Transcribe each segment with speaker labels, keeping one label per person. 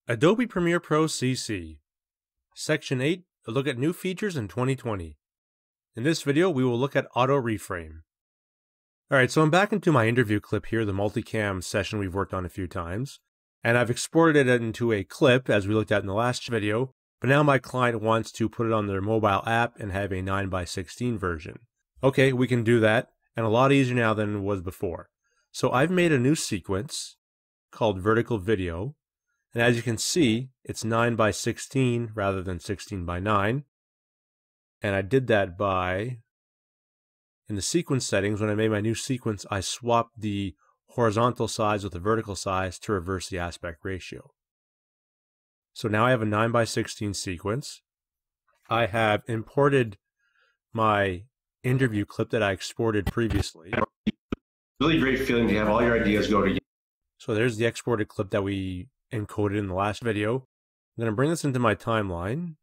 Speaker 1: Adobe Premiere Pro CC. Section 8, a look at new features in 2020. In this video, we will look at Auto Reframe. Alright, so I'm back into my interview clip here, the multicam session we've worked on a few times. And I've exported it into a clip, as we looked at in the last video. But now my client wants to put it on their mobile app and have a 9:16 version. Okay, we can do that, and a lot easier now than it was before. So I've made a new sequence called Vertical Video. And as you can see, it's 9:16 rather than 16:9. And I did that by, in the sequence settings, when I made my new sequence, I swapped the horizontal size with the vertical size to reverse the aspect ratio. So now I have a 9:16 sequence. I have imported my interview clip that I exported previously.
Speaker 2: Really great feeling to have all your ideas go together.
Speaker 1: So there's the exported clip that we encoded in the last video. I'm going to bring this into my timeline.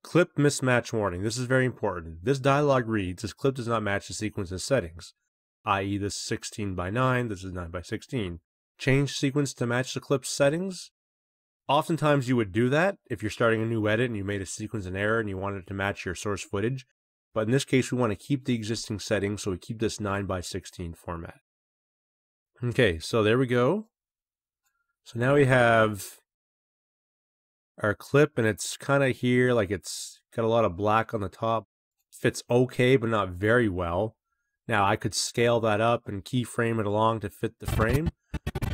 Speaker 1: Clip mismatch warning. This is very important. This dialog reads, this clip does not match the sequence's settings, i.e. this is 16:9, this is 9:16. Change sequence to match the clip's settings. Oftentimes you would do that if you're starting a new edit and you made a sequence in error and you wanted it to match your source footage. But in this case, we want to keep the existing settings, so we keep this 9:16 format. Okay, so there we go. So now we have our clip, and it's kind of here, like it's got a lot of black on the top. Fits okay, but not very well. Now I could scale that up and keyframe it along to fit the frame.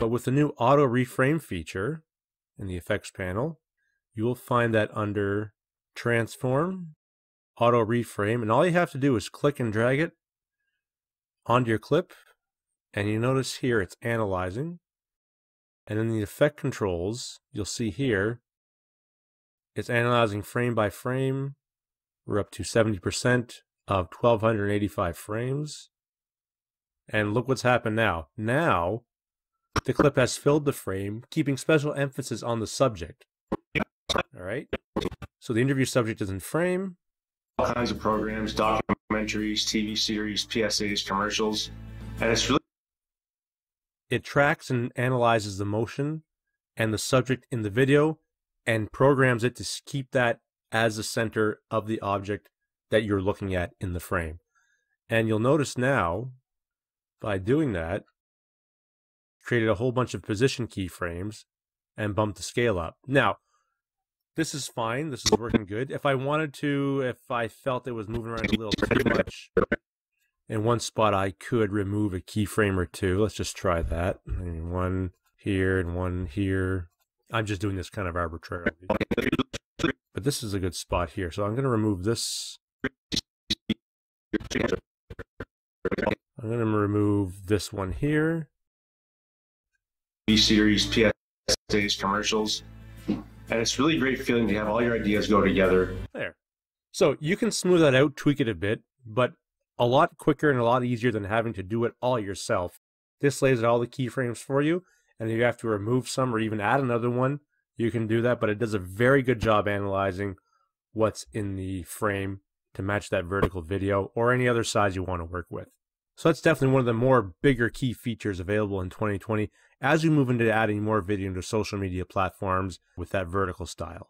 Speaker 1: But with the new Auto Reframe feature in the effects panel, you will find that under Transform, Auto Reframe, and all you have to do is click and drag it onto your clip, and you notice here it's analyzing. And in the effect controls, you'll see here, it's analyzing frame by frame. We're up to 70% of 1285 frames. And look what's happened now. Now, the clip has filled the frame, keeping special emphasis on the subject. All right. So the interview subject is in frame.
Speaker 2: All kinds of programs, documentaries, TV series, PSAs, commercials. And it's really...
Speaker 1: It tracks and analyzes the motion and the subject in the video and programs it to keep that as the center of the object that you're looking at in the frame. And you'll notice now, by doing that, created a whole bunch of position keyframes and bumped the scale up. Now, this is fine. This is working good. If I wanted to, if I felt it was moving around a little too much, in one spot I could remove a keyframe or two. Let's just try that. And one here and one here. I'm just doing this kind of arbitrarily. But this is a good spot here. So I'm going to remove this. I'm going to remove this one here.
Speaker 2: TV series, PSAs, commercials. And it's really great feeling to have all your ideas go together.
Speaker 1: There. So you can smooth that out, tweak it a bit, but a lot quicker and a lot easier than having to do it all yourself. This lays out all the keyframes for you, and if you have to remove some or even add another one, you can do that, but it does a very good job analyzing what's in the frame to match that vertical video or any other size you want to work with. So that's definitely one of the more bigger key features available in 2020 as we move into adding more video into social media platforms with that vertical style.